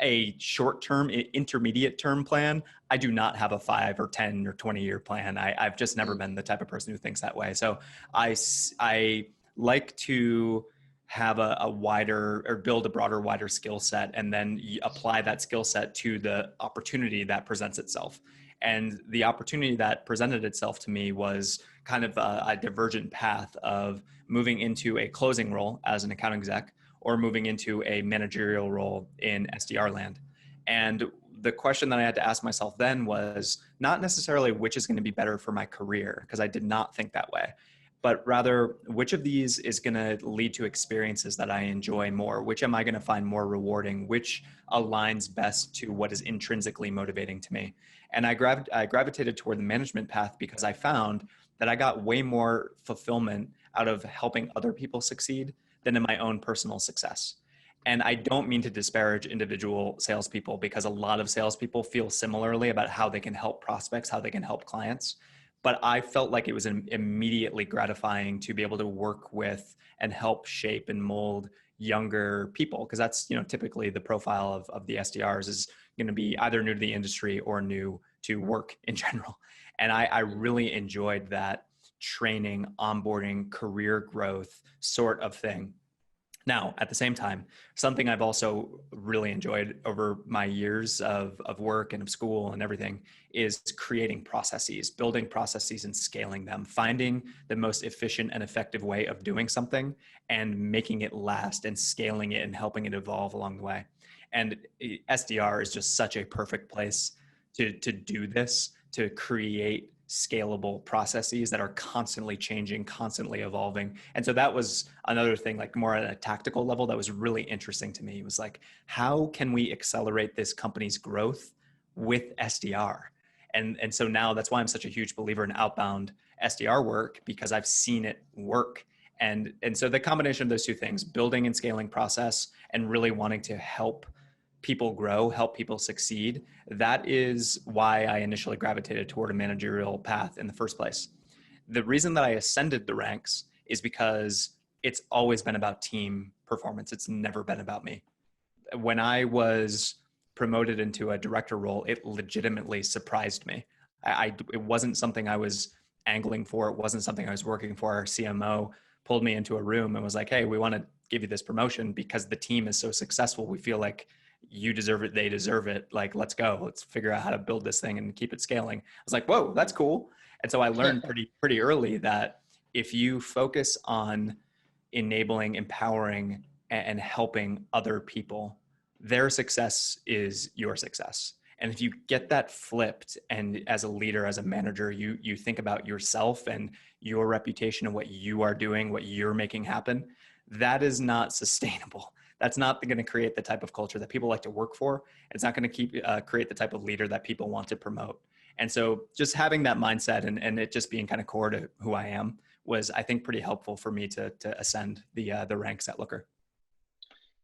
a short-term, intermediate term plan. I do not have a 5 or 10 or 20-year plan. I've just never been the type of person who thinks that way. So I like to have a wider, or build a broader, wider skill set, and then apply that skill set to the opportunity that presents itself. And the opportunity that presented itself to me was kind of a divergent path of moving into a closing role as an account exec, or moving into a managerial role in SDR land. And the question that I had to ask myself then was not necessarily which is going to be better for my career, because I did not think that way, but rather which of these is going to lead to experiences that I enjoy more? Which am I going to find more rewarding? Which aligns best to what is intrinsically motivating to me? And I gravitated toward the management path because I found that I got way more fulfillment out of helping other people succeed than in my own personal success. And I don't mean to disparage individual salespeople, because a lot of salespeople feel similarly about how they can help prospects, how they can help clients. But I felt like it was immediately gratifying to be able to work with and help shape and mold younger people, because that's, typically the profile of the SDRs is going to be either new to the industry or new to work in general. And I really enjoyed that training, onboarding, career growth sort of thing. Now, at the same time, something I've also really enjoyed over my years of work and of school and everything is creating processes, building processes and scaling them, finding the most efficient and effective way of doing something and making it last and scaling it and helping it evolve along the way. And SDR is just such a perfect place to do this, to create scalable processes that are constantly changing, constantly evolving. And so that was another thing, like more at a tactical level, that was really interesting to me. It was like, how can we accelerate this company's growth with SDR? And so now that's why I'm such a huge believer in outbound SDR work, because I've seen it work. And so the combination of those two things, building and scaling process and really wanting to help people grow, help people succeed, that is why I initially gravitated toward a managerial path in the first place. The reason that I ascended the ranks is because it's always been about team performance. It's never been about me. When I was promoted into a director role, it legitimately surprised me. It wasn't something I was angling for. It wasn't something I was working for. Our CMO pulled me into a room and was like, hey, we want to give you this promotion because the team is so successful. We feel like you deserve it, they deserve it. Like, let's go, let's figure out how to build this thing and keep it scaling. I was like, whoa, that's cool. And so I learned pretty early that if you focus on enabling, empowering, and helping other people, their success is your success. And if you get that flipped, and as a leader, as a manager, you think about yourself and your reputation and what you are doing, what you're making happen, that is not sustainable. That's not going to create the type of culture that people like to work for. It's not going to create the type of leader that people want to promote. And so just having that mindset and it just being kind of core to who I am was, I think, pretty helpful for me to ascend the ranks at Looker.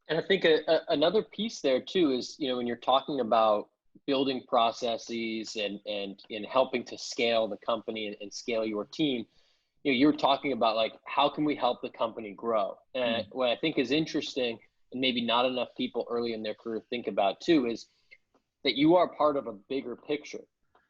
And I think another piece there too is, when you're talking about building processes and helping to scale the company and scale your team, you're talking about like, how can we help the company grow? And what I think is interesting, and maybe not enough people early in their career think about too, is that you are part of a bigger picture.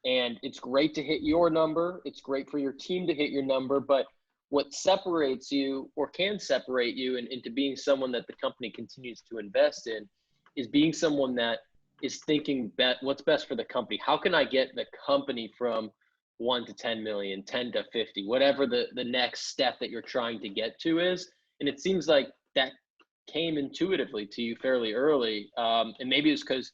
And it's great to hit your number. It's great for your team to hit your number. But what separates you, or can separate you into being someone that the company continues to invest in, is being someone that is thinking what's best for the company. How can I get the company from 1 to 10 million, 10 to 50, whatever the next step that you're trying to get to is. And it seems like that came intuitively to you fairly early. And maybe it's because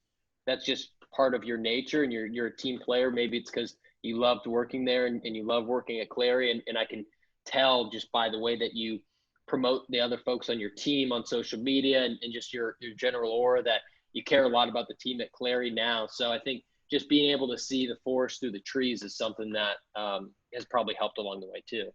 that's just part of your nature and you're a team player. Maybe it's because you loved working there and you love working at Clari. And I can tell just by the way that you promote the other folks on your team on social media and just your general aura that you care a lot about the team at Clari now. So I think just being able to see the forest through the trees is something that has probably helped along the way too.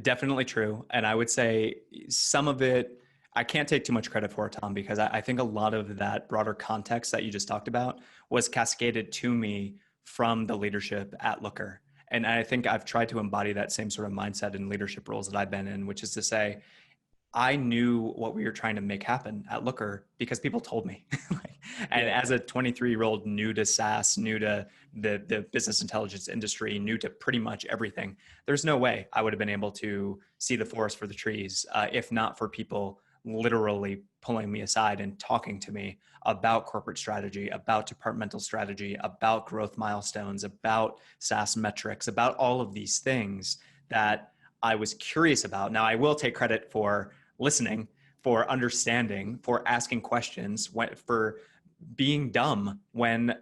Definitely true. And I would say some of it, I can't take too much credit for it, Tom, because I think a lot of that broader context that you just talked about was cascaded to me from the leadership at Looker. And I think I've tried to embody that same sort of mindset in leadership roles that I've been in, which is to say, I knew what we were trying to make happen at Looker because people told me. And as a 23-year-old new to SaaS, new to the business intelligence industry, new to pretty much everything, there's no way I would have been able to see the forest for the trees if not for people literally pulling me aside and talking to me about corporate strategy, about departmental strategy, about growth milestones, about SaaS metrics, about all of these things that I was curious about. Now, I will take credit for listening, for understanding, for asking questions, for being dumb when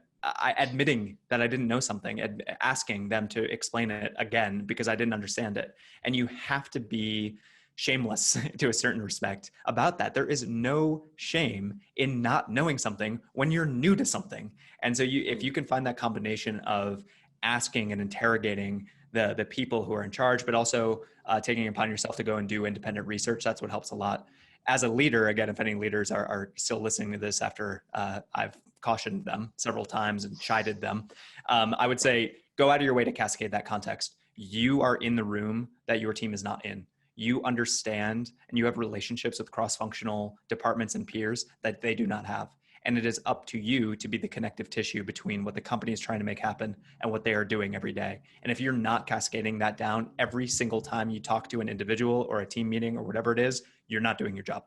admitting that I didn't know something, asking them to explain it again because I didn't understand it. And you have to be shameless to a certain respect about that. There is no shame in not knowing something when you're new to something. And so if you can find that combination of asking and interrogating the people who are in charge, but also taking it upon yourself to go and do independent research, that's what helps a lot. As a leader, again, if any leaders are still listening to this after I've cautioned them several times and chided them, I would say go out of your way to cascade that context. You are in the room that your team is not in. You understand and you have relationships with cross-functional departments and peers that they do not have. And it is up to you to be the connective tissue between what the company is trying to make happen and what they are doing every day. And if you're not cascading that down every single time you talk to an individual or a team meeting or whatever it is, you're not doing your job.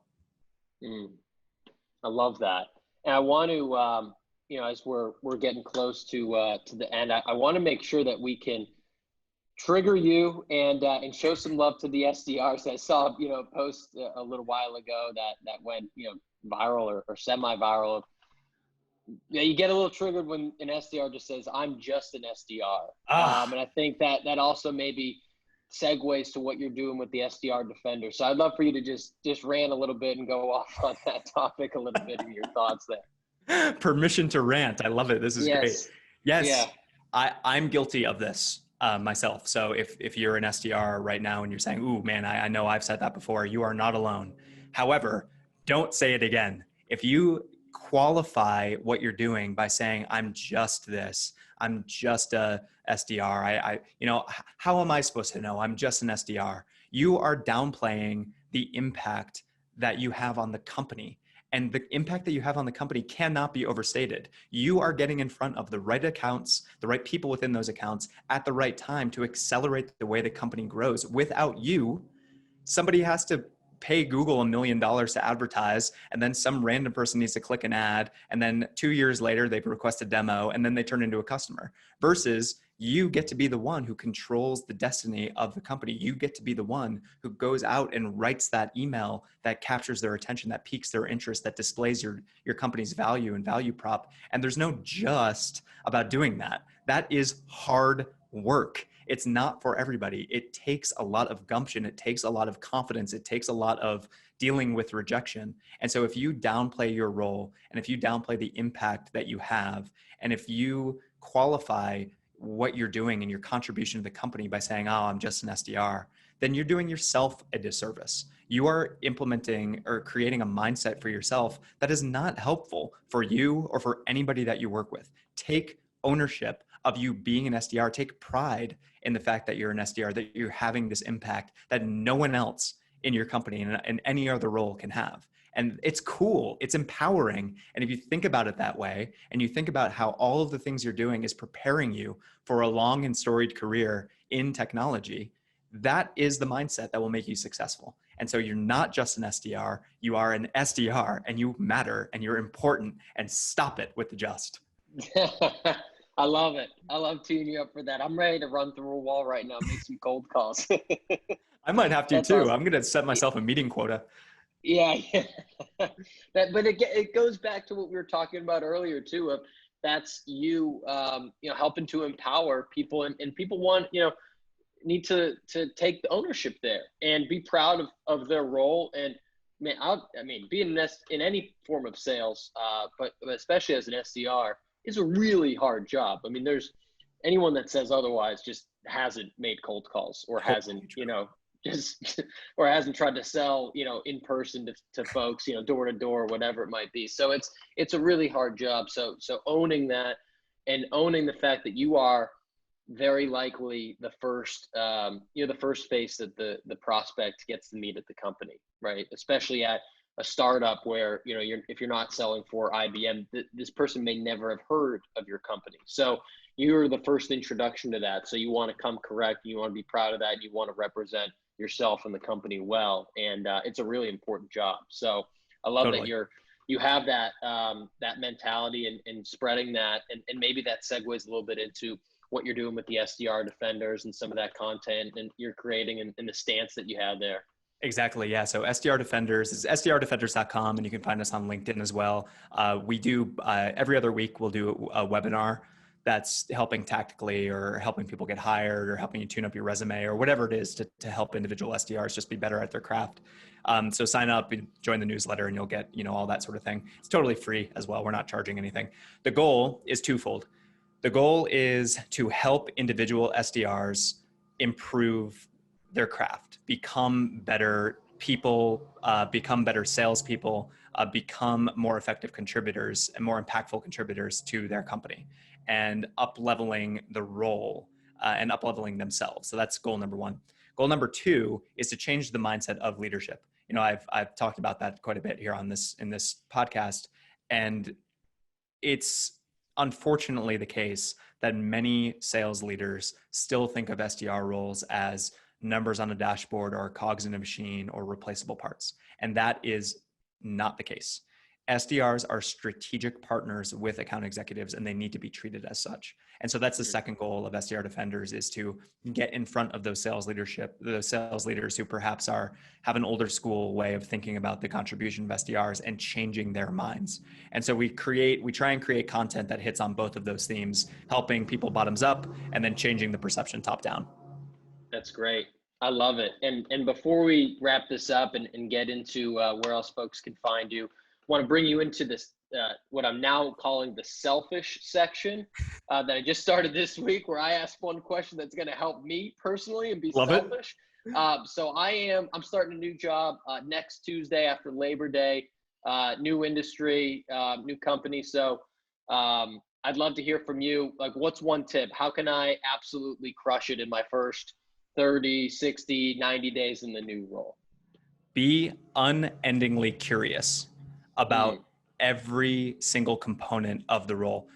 I love that. And I want to, as we're getting close to the end, I want to make sure that we can trigger you and show some love to the SDRs. I saw, a post a little while ago that went, viral or semi-viral. You get a little triggered when an SDR just says, "I'm just an SDR." And I think that also maybe segues to what you're doing with the SDR Defender. So I'd love for you to just rant a little bit and go off on that topic a little bit and your thoughts there. Permission to rant. I love it. This is great. Yes. Yeah. I'm guilty of this myself. So if you're an SDR right now and you're saying, "Ooh, man, I know I've said that before," you are not alone. However, don't say it again. If you qualify what you're doing by saying, "I'm just this, I'm just a SDR, how am I supposed to know? I'm just an SDR." You are downplaying the impact that you have on the company. And the impact that you have on the company cannot be overstated. You are getting in front of the right accounts, the right people within those accounts at the right time to accelerate the way the company grows. Without you, somebody has to pay Google $1 million to advertise, and then some random person needs to click an ad, and then 2 years later they request a demo, and then they turn into a customer. Versus you get to be the one who controls the destiny of the company. You get to be the one who goes out and writes that email that captures their attention, that piques their interest, that displays your company's value and value prop. And there's no just about doing that. That is hard work. It's not for everybody. It takes a lot of gumption. It takes a lot of confidence. It takes a lot of dealing with rejection. And so if you downplay your role, and if you downplay the impact that you have, and if you qualify what you're doing and your contribution to the company by saying, "Oh, I'm just an SDR," then you're doing yourself a disservice. You are implementing or creating a mindset for yourself that is not helpful for you or for anybody that you work with. Take ownership of you being an SDR. Take pride in the fact that you're an SDR, that you're having this impact that no one else in your company and any other role can have. And it's cool. It's empowering. And if you think about it that way, and you think about how all of the things you're doing is preparing you for a long and storied career in technology, that is the mindset that will make you successful. And so you're not just an SDR, you are an SDR, and you matter and you're important, and stop it with the just. I love it. I love teeing you up for that. I'm ready to run through a wall right now, make some cold calls. I might have to That's too. awesome. I'm going to set myself a meeting quota. Yeah. But it goes back to what we were talking about earlier too, of that's you, helping to empower people, and people want, need to take the ownership there and be proud of their role. And being in any form of sales, but especially as an SDR, is a really hard job. I mean, there's anyone that says otherwise just hasn't made cold calls or hasn't, or hasn't tried to sell, in person to folks, door to door, whatever it might be. So it's a really hard job. So owning that and owning the fact that you are very likely the first, the first face that the prospect gets to meet at the company, right? Especially at a startup where, if you're not selling for IBM, this person may never have heard of your company. So you're the first introduction to that. So you want to come correct. You want to be proud of that. And you want to represent yourself and the company well. And it's a really important job. So I love that you have that, that mentality and spreading that. And maybe that segues a little bit into what you're doing with the SDR defenders and some of that content and you're creating and the stance that you have there. Exactly. Yeah. So SDR Defenders is sdrdefenders.com, and you can find us on LinkedIn as well. We do every other week, we'll do a webinar that's helping tactically or helping people get hired or helping you tune up your resume or whatever it is to help individual SDRs just be better at their craft. So sign up and join the newsletter and you'll get, all that sort of thing. It's totally free as well. We're not charging anything. The goal is twofold. The goal is to help individual SDRs improve their craft, become better people, become better salespeople, become more effective contributors and more impactful contributors to their company, and up-leveling the role and up-leveling themselves. So that's goal number one. Goal number two is to change the mindset of leadership. I've talked about that quite a bit here in this podcast, and it's unfortunately the case that many sales leaders still think of SDR roles as numbers on a dashboard or cogs in a machine or replaceable parts. And that is not the case. SDRs are strategic partners with account executives, and they need to be treated as such. And so that's the second goal of SDR Defenders, is to get in front of those sales leaders who perhaps have an older school way of thinking about the contribution of SDRs and changing their minds. And so we try and create content that hits on both of those themes, helping people bottoms up and then changing the perception top down. That's great. I love it. And before we wrap this up and get into where else folks can find you, I want to bring you into this, what I'm now calling the selfish section that I just started this week, where I ask one question that's going to help me personally and be Love selfish. So I'm starting a new job next Tuesday after Labor Day, new industry, new company. So I'd love to hear from you. Like, what's one tip? How can I absolutely crush it in my first 30, 60, 90 days in the new role? Be unendingly curious about every single component of the role.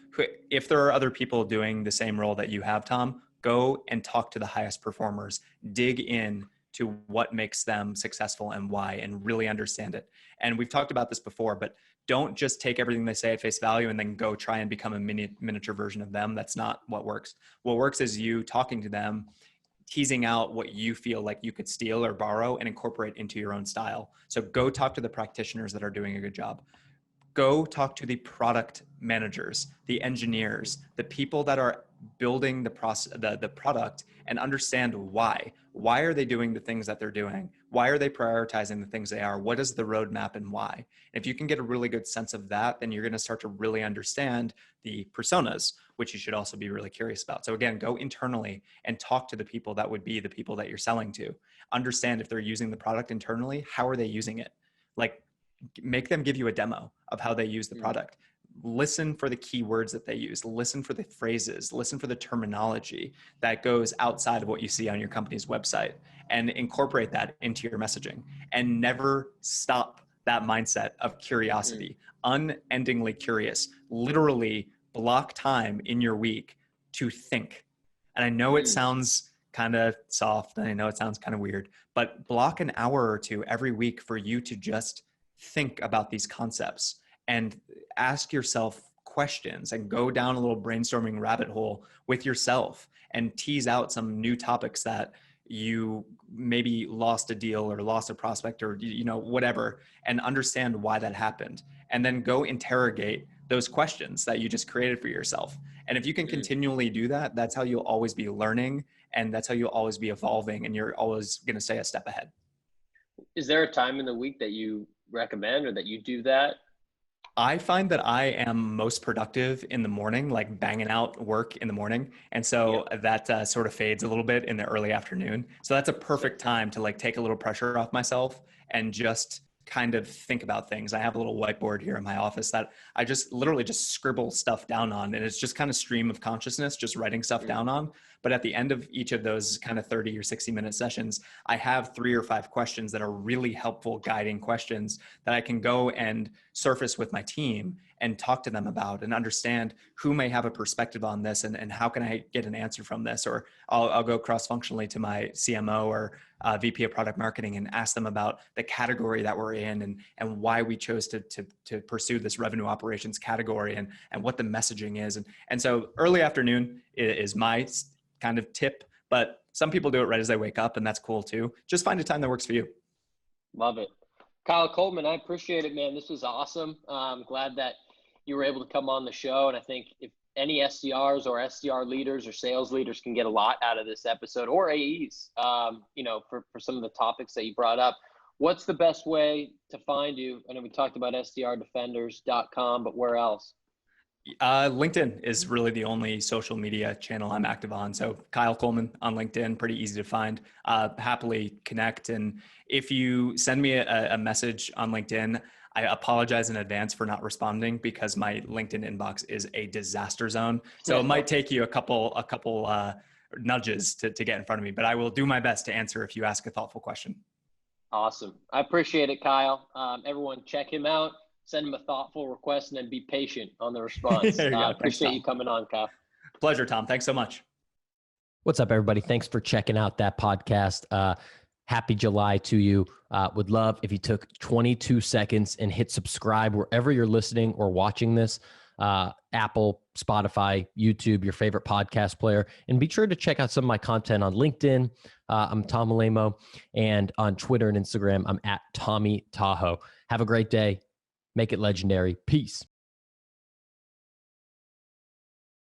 If there are other people doing the same role that you have, Tom, go and talk to the highest performers, dig in to what makes them successful and why, and really understand it. And we've talked about this before, but don't just take everything they say at face value and then go try and become a miniature version of them. That's not what works. What works is you talking to them, teasing out what you feel like you could steal or borrow and incorporate into your own style. So go talk to the practitioners that are doing a good job. Go talk to the product managers, the engineers, the people that are building the product, and understand why. Why are they doing the things that they're doing? Why are they prioritizing the things they are? What is the roadmap and why? And if you can get a really good sense of that, then you're going to start to really understand the personas, which you should also be really curious about. So again, go internally and talk to the people that would be the people that you're selling to. Understand if they're using the product internally, how are they using it? Like, make them give you a demo of how they use the product. Listen for the keywords that they use. Listen for the phrases. Listen for the terminology that goes outside of what you see on your company's website, and incorporate that into your messaging. And never stop that mindset of curiosity. Unendingly curious. Literally block time in your week to think. And I know it sounds kind of soft, and I know it sounds kind of weird, but block an hour or two every week for you to just think about these concepts and ask yourself questions and go down a little brainstorming rabbit hole with yourself and tease out some new topics that you maybe lost a deal or lost a prospect or, whatever, and understand why that happened. And then go interrogate those questions that you just created for yourself. And if you can continually do that, that's how you'll always be learning, and that's how you'll always be evolving, and you're always going to stay a step ahead. Is there a time in the week that you recommend or that you do that? I find that I am most productive in the morning, like banging out work in the morning. And so that sort of fades a little bit in the early afternoon. So that's a perfect time to like take a little pressure off myself and just kind of think about things. I have a little whiteboard here in my office that I just literally just scribble stuff down on. And it's just kind of stream of consciousness, just writing stuff down on. But at the end of each of those kind of 30 or 60-minute sessions, I have 3 or 5 questions that are really helpful guiding questions that I can go and surface with my team and talk to them about and understand who may have a perspective on this and how can I get an answer from this. Or I'll go cross-functionally to my CMO or VP of product marketing and ask them about the category that we're in and why we chose to pursue this revenue operations category and what the messaging is. And so early afternoon is my kind of tip, but some people do it right as they wake up, and that's cool too. Just find a time that works for you. Love it. Kyle Coleman, I appreciate it, man. This was awesome. I'm glad that you were able to come on the show. And I think if any SDRs or SDR leaders or sales leaders can get a lot out of this episode, or AEs, for some of the topics that you brought up. What's the best way to find you? I know we talked about SDRdefenders.com, but where else? LinkedIn is really the only social media channel I'm active on. So Kyle Coleman on LinkedIn, pretty easy to find. Happily connect. And if you send me a message on LinkedIn, I apologize in advance for not responding because my LinkedIn inbox is a disaster zone. So it might take you a couple nudges to get in front of me, but I will do my best to answer if you ask a thoughtful question. Awesome. I appreciate it, Kyle. Everyone check him out, send him a thoughtful request, and then be patient on the response. I appreciate you coming on, Kyle. Pleasure, Tom. Thanks so much. What's up, everybody? Thanks for checking out that podcast. Happy July to you. Would love if you took 22 seconds and hit subscribe wherever you're listening or watching this. Apple, Spotify, YouTube, your favorite podcast player. And be sure to check out some of my content on LinkedIn. I'm Tom Alemo. And on Twitter and Instagram, I'm at Tommy Tahoe. Have a great day. Make it legendary. Peace.